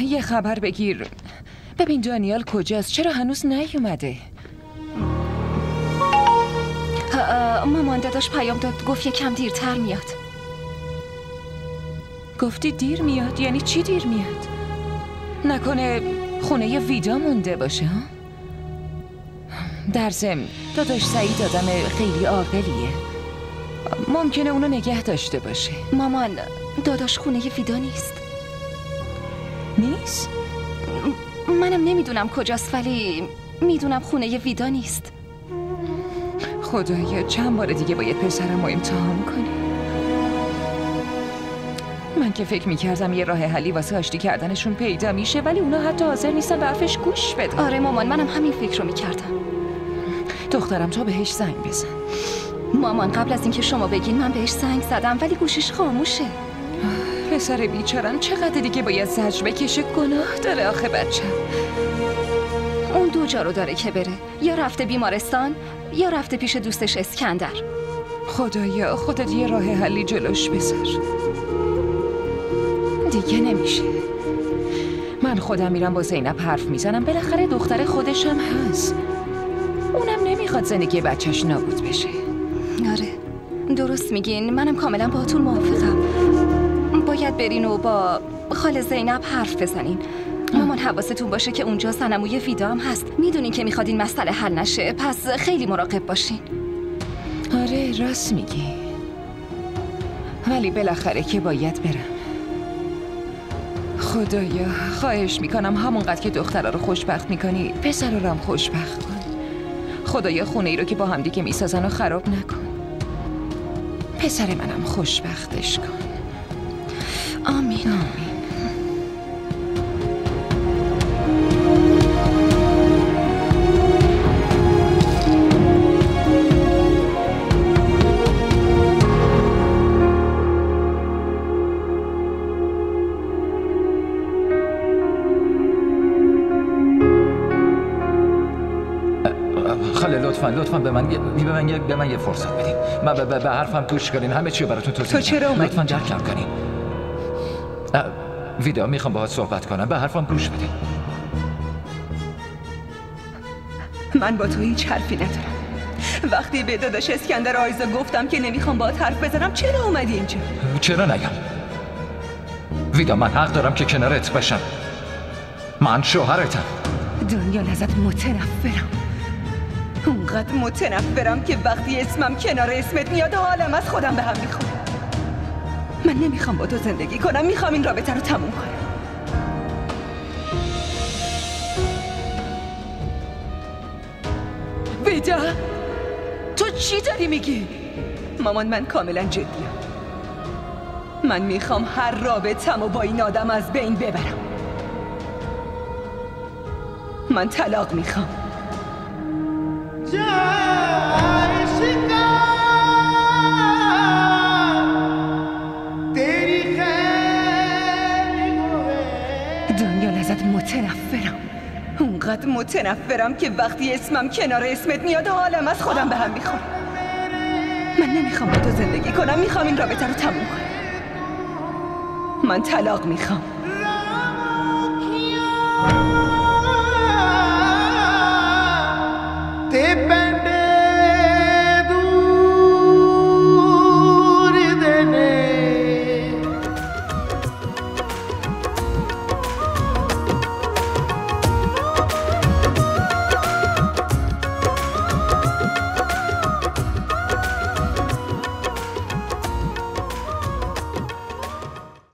یه خبر بگیر. ببین دانیال کجاست؟ چرا هنوز نیومده؟ مامان داداش پیام داد، گفت یکم دیرتر میاد. گفتی دیر میاد؟ یعنی چی دیر میاد؟ نکنه خونه ویدا مونده باشه ها؟ در ضمن داداش سعید آدم خیلی عاقلیه، ممکنه اونو نگه داشته باشه. مامان داداش خونه ویدا نیست. نیست؟ منم نمیدونم کجاست، ولی میدونم خونه ویدا نیست. خدایا چند بار دیگه باید پسرم رو امتحان کنی. من که فکر میکردم یه راه حلی واسه آشتی کردنشون پیدا میشه، ولی اونا حتی حاضر نیستن به حرفش گوش بدن. آره مامان، منم همین فکر رو میکردم. دخترم تو بهش زنگ بزن. مامان قبل از اینکه شما بگین من بهش زنگ زدم ولی گوشش خاموشه. پسر بیچارم چقدر دیگه باید زجر بکشه؟ گناه داره آخه بچه. اون دو جا رو داره که بره، یا رفته بیمارستان یا رفته پیش دوستش اسکندر. خدایا خودت یه راه حلی جلوش بذار. دیگه نمیشه. من خودم میرم با زینب حرف میزنم، بالاخره دختر خودشم هست. اونم نمیخواد زندگی بچهش نابود بشه. آره درست میگین، منم کاملا باهاتون موافقم. باید برین و با خاله زینب حرف بزنین. مامان حواستون باشه که اونجا صنموی ویدا هم هست. میدونین که میخواد این مسئله حل نشه، پس خیلی مراقب باشین. آره راست میگی، ولی بالاخره که باید برم. خدایا خواهش میکنم همونقدر که دخترها رو خوشبخت میکنی پسرها رو هم خوشبخت کن. خدایا خونه ای رو که با هم دیگه میسازن و خراب نکن. پسر منم خوشبختش کن. آمین آمین. خاله لطفاً به من یه فرصت بدین. من به حرفم گوش کنین، همه چی براتون توضیح میدم. تو چرا اومدی؟ لطفاً درکم کنین. ویدا میخوام باهات صحبت کنم، به حرفم گوش بدین. من با تو هیچ حرفی ندارم. وقتی به داداش اسکندر آیزا گفتم که نمیخوام باهات حرف بزنم، چرا اومدی اینجا؟ چرا نگم؟ ویدا من حق دارم که کنارت باشم. من شوهرتم. دنیا ازت متنفرم. اونقدر متنفرم که وقتی اسمم کنار اسمت میاد حالم از خودم به هم میخوره. من نمیخوام با تو زندگی کنم، میخوام این رابطه رو تموم کنم. ویدا تو چی داری میگی؟ مامان من کاملا جدیم. من میخوام هر رابطه‌مو با این آدم از بین ببرم. من طلاق میخوام. دنیا ازت متنفرم. اونقدر متنفرم که وقتی اسمم کنار اسمت میاد حالم از خودم به هم میخوره. من نمیخوام با تو زندگی کنم، میخوام این رابطه رو تموم کنم. من طلاق میخوام.